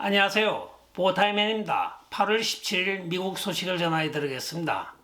안녕하세요. 보타이맨입니다. 8월 17일 미국 소식을 전해드리겠습니다.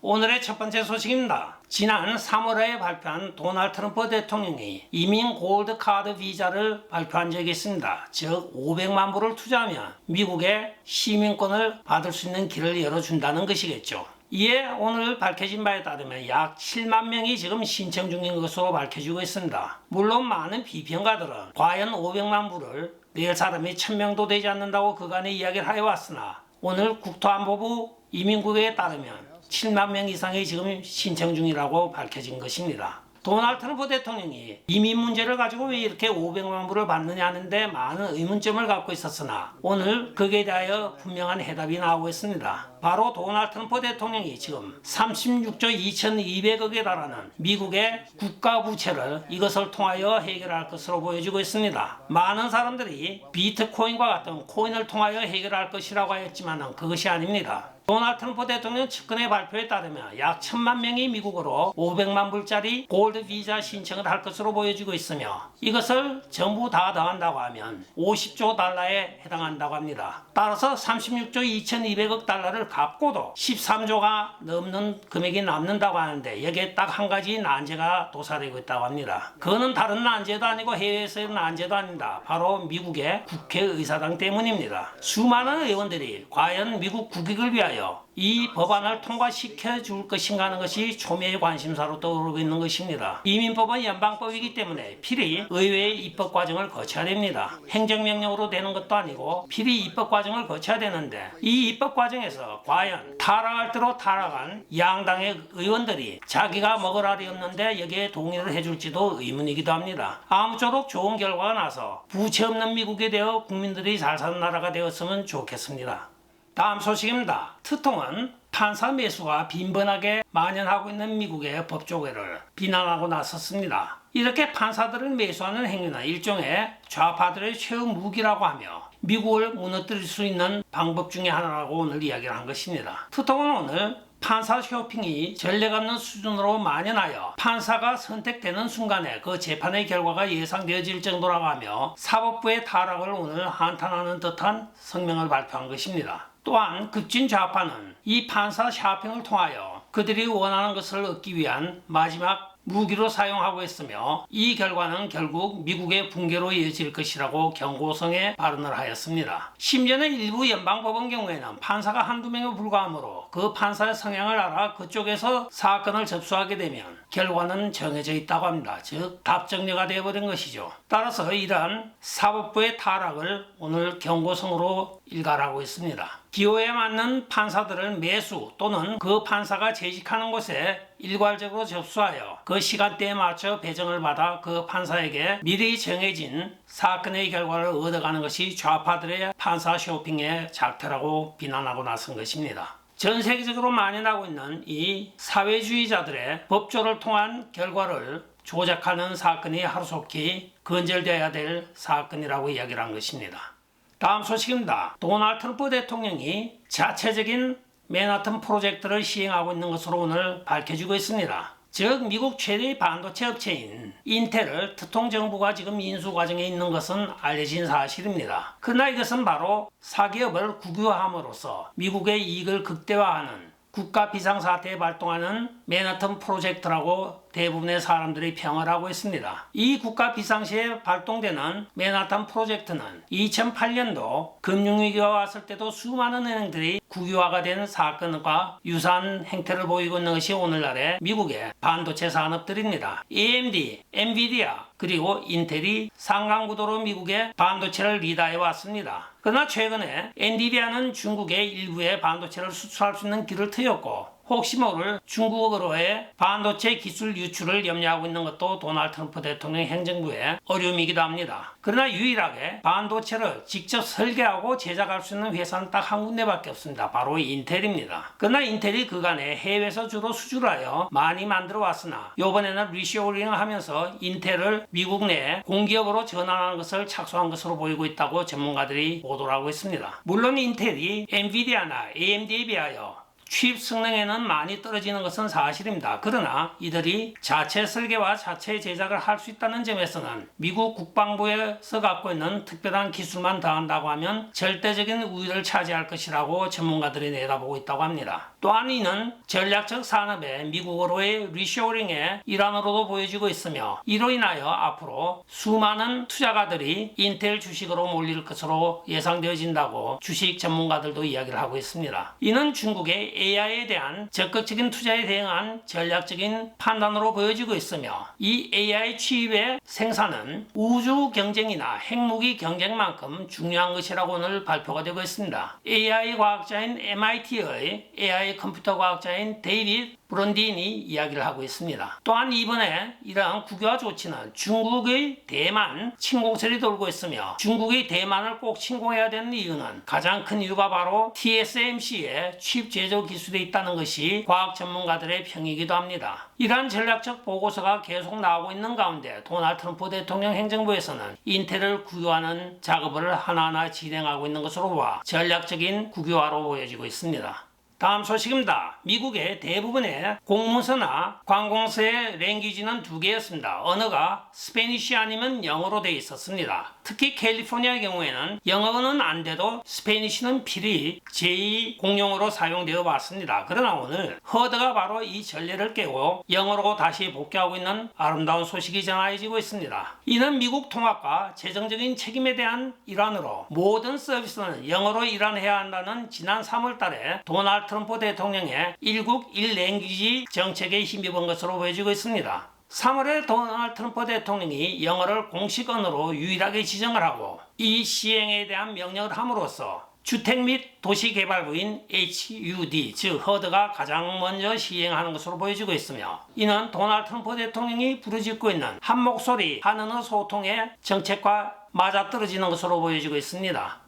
오늘의 첫 번째 소식입니다. 지난 3월에 발표한 도널드 트럼프 대통령이 이민 골드 카드 비자를 발표한 적이 있습니다. 즉 500만 불을 투자하면 미국의 시민권을 받을 수 있는 길을 열어준다는 것이겠죠. 이에 오늘 밝혀진 바에 따르면 약 7만 명이 지금 신청 중인 것으로 밝혀지고 있습니다. 물론 많은 비평가들은 과연 500만 불을 낼 사람이 1000명도 되지 않는다고 그간의 이야기를 하여왔으나 오늘 국토안보부 이민국에 따르면 7만 명 이상이 지금 신청 중이라고 밝혀진 것입니다. 도널드 트럼프 대통령이 이민 문제를 가지고 왜 이렇게 500만 불을 받느냐 하는데 많은 의문점을 갖고 있었으나 오늘 거기에 대하여 분명한 해답이 나오고 있습니다. 바로 도널드 트럼프 대통령이 지금 36조 2200억에 달하는 미국의 국가부채를 이것을 통하여 해결할 것으로 보여지고 있습니다. 많은 사람들이 비트코인과 같은 코인을 통하여 해결할 것이라고 했지만 그것이 아닙니다. 도널드 트럼프 대통령 측근의 발표에 따르면 약 1000만 명이 미국으로 500만 불짜리 골드 비자 신청을 할 것으로 보여지고 있으며 이것을 전부 다 더한다고 하면 50조 달러에 해당한다고 합니다. 따라서 36조 2200억 달러를 갚고도 13조가 넘는 금액이 남는다고 하는데 여기에 딱 한 가지 난제가 도사리고 있다고 합니다. 그거는 다른 난제도 아니고 해외에서의 난제도 아닙니다. 바로 미국의 국회의사당 때문입니다. 수많은 의원들이 과연 미국 국익을 위하여 이 법안을 통과시켜 줄 것인가 하는 것이 초미의 관심사로 떠오르고 있는 것입니다. 이민법은 연방법이기 때문에 필히 의회의 입법 과정을 거쳐야 됩니다. 행정명령으로 되는 것도 아니고 필히 입법 과정을 거쳐야 되는데 이 입법 과정에서 과연 타락할 대로 타락한 양당의 의원들이 자기가 먹을 알이 없는데 여기에 동의를 해줄지도 의문이기도 합니다. 아무쪼록 좋은 결과가 나서 부채 없는 미국에 대해 국민들이 잘 사는 나라가 되었으면 좋겠습니다. 다음 소식입니다. 트통은 판사 매수가 빈번하게 만연하고 있는 미국의 법조계를 비난하고 나섰습니다. 이렇게 판사들을 매수하는 행위는 일종의 좌파들의 최후 무기라고 하며 미국을 무너뜨릴 수 있는 방법 중에 하나라고 오늘 이야기를 한 것입니다. 트통은 오늘 판사 쇼핑이 전례가 없는 수준으로 만연하여 판사가 선택되는 순간에 그 재판의 결과가 예상되어질 정도라고 하며 사법부의 타락을 오늘 한탄하는 듯한 성명을 발표한 것입니다. 또한 급진 좌파는 이 판사 쇼핑을 통하여 그들이 원하는 것을 얻기 위한 마지막 무기로 사용하고 있으며 이 결과는 결국 미국의 붕괴로 이어질 것이라고 경고성의 발언을 하였습니다. 심지어는 일부 연방법원 경우에는 판사가 한두 명에 불과하므로 그 판사의 성향을 알아 그쪽에서 사건을 접수하게 되면 결과는 정해져 있다고 합니다. 즉 답정료가 되어버린 것이죠. 따라서 이러한 사법부의 타락을 오늘 경고성으로 일갈하고 있습니다. 기호에 맞는 판사들을 매수 또는 그 판사가 재직하는 곳에 일괄적으로 접수하여 그 시간대에 맞춰 배정을 받아 그 판사에게 미리 정해진 사건의 결과를 얻어가는 것이 좌파들의 판사 쇼핑의 작태라고 비난하고 나선 것입니다. 전 세계적으로 만연하고 있는 이 사회주의자들의 법조를 통한 결과를 조작하는 사건이 하루속히 건절되어야 될 사건이라고 이야기를 한 것입니다. 다음 소식입니다. 도널드 트럼프 대통령이 자체적인 맨하튼 프로젝트를 시행하고 있는 것으로 오늘 밝혀지고 있습니다. 즉 미국 최대의 반도체 업체인 인텔을 트통 정부가 지금 인수 과정에 있는 것은 알려진 사실입니다. 그러나 이것은 바로 사기업을 국유화함으로써 미국의 이익을 극대화하는 국가 비상사태에 발동하는 맨하튼 프로젝트라고 대부분의 사람들이 평을 하고 있습니다. 이 국가 비상시에 발동되는 맨하탄 프로젝트는 2008년도 금융위기가 왔을 때도 수많은 은행들이 국유화가 된 사건과 유사한 행태를 보이고 있는 것이 오늘날의 미국의 반도체 산업들입니다. AMD, 엔비디아, 그리고 인텔이 상강구도로 미국의 반도체를 리드해 왔습니다. 그러나 최근에 엔비디아는 중국의 일부의 반도체를 수출할 수 있는 길을 트였고 혹시 모를 중국어로의 반도체 기술 유출을 염려하고 있는 것도 도널드 트럼프 대통령 행정부의 어려움이기도 합니다. 그러나 유일하게 반도체를 직접 설계하고 제작할 수 있는 회사는 딱 한 군데밖에 없습니다. 바로 인텔입니다. 그러나 인텔이 그간에 해외에서 주로 수출하여 많이 만들어 왔으나 이번에는 리쇼어링을 하면서 인텔을 미국 내 공기업으로 전환하는 것을 착수한 것으로 보이고 있다고 전문가들이 보도를 하고 있습니다. 물론 인텔이 엔비디아나 AMD에 비하여 취입 성능에는 많이 떨어지는 것은 사실입니다. 그러나 이들이 자체 설계와 자체 제작을 할 수 있다는 점에서는 미국 국방부에서 갖고 있는 특별한 기술만 더한다고 하면 절대적인 우위를 차지할 것이라고 전문가들이 내다보고 있다고 합니다. 또한 이는 전략적 산업의 미국으로의 리쇼링의 일환으로도 보여지고 있으며 이로 인하여 앞으로 수많은 투자가들이 인텔 주식으로 몰릴 것으로 예상되어진다고 주식 전문가들도 이야기를 하고 있습니다. 이는 중국의 AI에 대한 적극적인 투자에 대응한 전략적인 판단으로 보여지고 있으며 이 AI 취입의 생산은 우주 경쟁이나 핵무기 경쟁만큼 중요한 것이라고 오늘 발표가 되고 있습니다. AI 과학자인 MIT의 AI 컴퓨터 과학자인 데이빗 브론딘이 이야기를 하고 있습니다. 또한 이번에 이러한 국유화 조치는 중국의 대만 침공설이 돌고 있으며 중국이 대만을 꼭 침공해야 되는 이유는 가장 큰 이유가 바로 TSMC의 칩 제조 기술에 있다는 것이 과학 전문가들의 평이기도 합니다. 이러한 전략적 보고서가 계속 나오고 있는 가운데 도널드 트럼프 대통령 행정부에서는 인텔을 국유화하는 작업을 하나하나 진행하고 있는 것으로 봐 전략적인 국유화로 보여지고 있습니다. 다음 소식입니다. 미국의 대부분의 공문서나 관공서의 랭귀지는 두 개였습니다. 언어가 스페니쉬 아니면 영어로 되어 있었습니다. 특히 캘리포니아의 경우에는 영어는 안 돼도 스페니쉬는 필히 제2 공용어로 사용되어 왔습니다. 그러나 오늘 허드가 바로 이 전례를 깨고 영어로 다시 복귀하고 있는 아름다운 소식이 전해지고 있습니다. 이는 미국 통합과 재정적인 책임에 대한 일환으로 모든 서비스는 영어로 일환해야 한다는 지난 3월 달에 도널드 트럼프 대통령의 일국 일랭귀지 정책에 힘입은 것으로 보여지고 있습니다. 3월에 도널드 트럼프 대통령이 영어를 공식 언어로 유일하게 지정을 하고 이 시행에 대한 명령을 함으로써 주택 및 도시개발부인 HUD, 즉 허드가 가장 먼저 시행하는 것으로 보여지고 있으며 이는 도널드 트럼프 대통령이 부르짖고 있는 한 목소리, 한 언어 소통의 정책과 맞아떨어지는 것으로 보여지고 있습니다.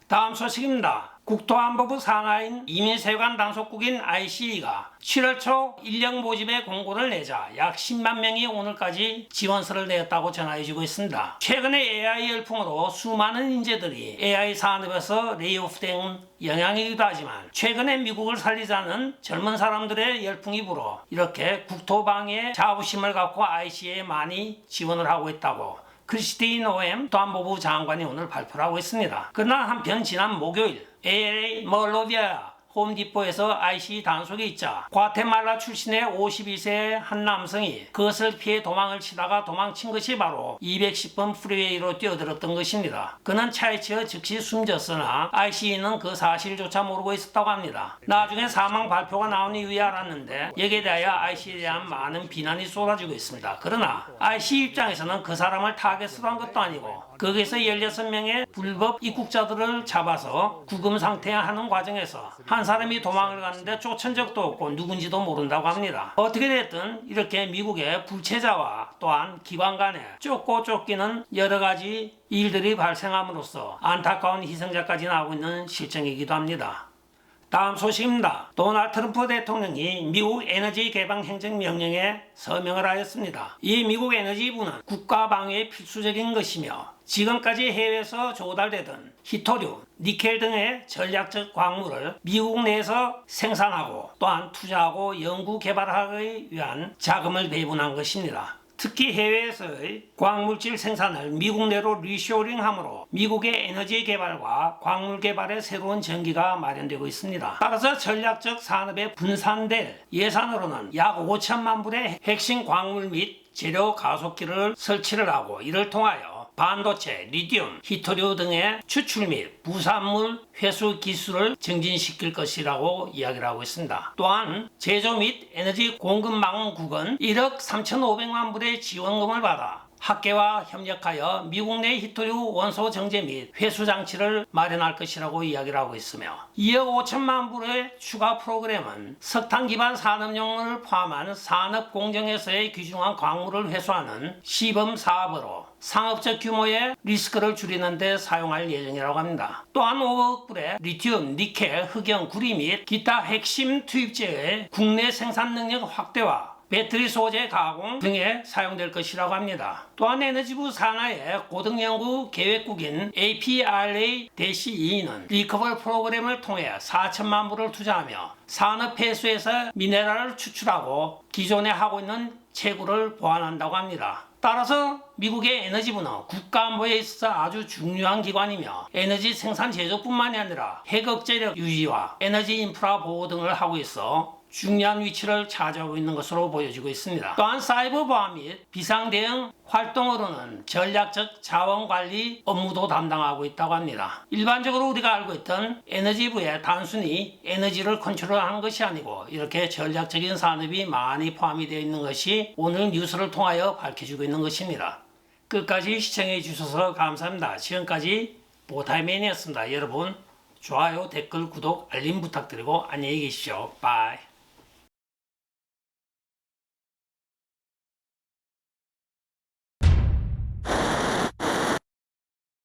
다음 소식입니다. 국토안보부 산하인 이민세관 단속국인 ICE가 7월 초 인력 모집의 공고를 내자 약 10만 명이 오늘까지 지원서를 내었다고 전해지고 있습니다. 최근에 AI 열풍으로 수많은 인재들이 AI 산업에서 레이오프된 영향이기도 하지만 최근에 미국을 살리자는 젊은 사람들의 열풍이 불어 이렇게 국토방위에 자부심을 갖고 ICE에 많이 지원을 하고 있다고 크리스티 노엠 국토안보부 장관이 오늘 발표를 하고 있습니다. 그러나 한편 지난 목요일 LA 멀로비아 홈디포에서 IC 단속이 있자 과테말라 출신의 52세 한 남성이 그것을 피해 도망을 치다가 도망친 것이 바로 210번 프리웨이로 뛰어들었던 것입니다. 그는 차에 치여 즉시 숨졌으나 IC는 그 사실조차 모르고 있었다고 합니다. 나중에 사망 발표가 나온 이후에 알았는데 여기에 대하여 IC에 대한 많은 비난이 쏟아지고 있습니다. 그러나 IC 입장에서는 그 사람을 타겟으로 한 것도 아니고 거기서 16명의 불법 입국자들을 잡아서 구금 상태하는 과정에서 한 사람이 도망을 갔는데 쫓은 적도 없고 누군지도 모른다고 합니다. 어떻게 됐든 이렇게 미국의 불체자와 또한 기관 간에 쫓고 쫓기는 여러 가지 일들이 발생함으로써 안타까운 희생자까지 나오고 있는 실정이기도 합니다. 다음 소식입니다. 도널드 트럼프 대통령이 미국 에너지 개방 행정명령에 서명을 하였습니다. 이 미국 에너지부는 국가 방위에 필수적인 것이며 지금까지 해외에서 조달되던 히토류, 니켈 등의 전략적 광물을 미국 내에서 생산하고 또한 투자하고 연구 개발하기 위한 자금을 배분한 것입니다. 특히 해외에서의 광물질 생산을 미국 내로 리쇼링함으로 미국의 에너지 개발과 광물 개발에 새로운 전기가 마련되고 있습니다. 따라서 전략적 산업에 분산될 예산으로는 약 5천만 불의 핵심 광물 및 재료 가속기를 설치를 하고 이를 통하여 반도체, 리튬, 히토류 등의 추출 및 부산물 회수 기술을 증진시킬 것이라고 이야기를 하고 있습니다. 또한 제조 및 에너지 공급망국은 1억 3,500만 불의 지원금을 받아 학계와 협력하여 미국 내 히토류 원소 정제 및 회수 장치를 마련할 것이라고 이야기를 하고 있으며 2억 5천만 불의 추가 프로그램은 석탄 기반 산업용을 포함한 산업 공정에서의 귀중한 광물을 회수하는 시범 사업으로 상업적 규모의 리스크를 줄이는 데 사용할 예정이라고 합니다. 또한 5억 불의 리튬, 니켈, 흑연, 구리 및 기타 핵심 투입제의 국내 생산 능력 확대와 배터리 소재 가공 등에 사용될 것이라고 합니다. 또한 에너지부 산하의 고등연구 계획국인 APRA-2는 리커버 프로그램을 통해 4천만 불을 투자하며 산업 폐수에서 미네랄을 추출하고 기존에 하고 있는 채굴을 보완한다고 합니다. 따라서 미국의 에너지부는 국가안보에 있어서 아주 중요한 기관이며 에너지 생산 제조뿐만이 아니라 핵억제력 유지와 에너지 인프라 보호 등을 하고 있어 중요한 위치를 차지하고 있는 것으로 보여지고 있습니다. 또한 사이버 보안 및 비상 대응 활동으로는 전략적 자원 관리 업무도 담당하고 있다고 합니다. 일반적으로 우리가 알고 있던 에너지부에 단순히 에너지를 컨트롤하는 것이 아니고 이렇게 전략적인 산업이 많이 포함이 되어 있는 것이 오늘 뉴스를 통하여 밝혀지고 있는 것입니다. 끝까지 시청해 주셔서 감사합니다. 지금까지 보타이맨이었습니다. 여러분 좋아요, 댓글, 구독, 알림 부탁드리고 안녕히 계십시오. 바이.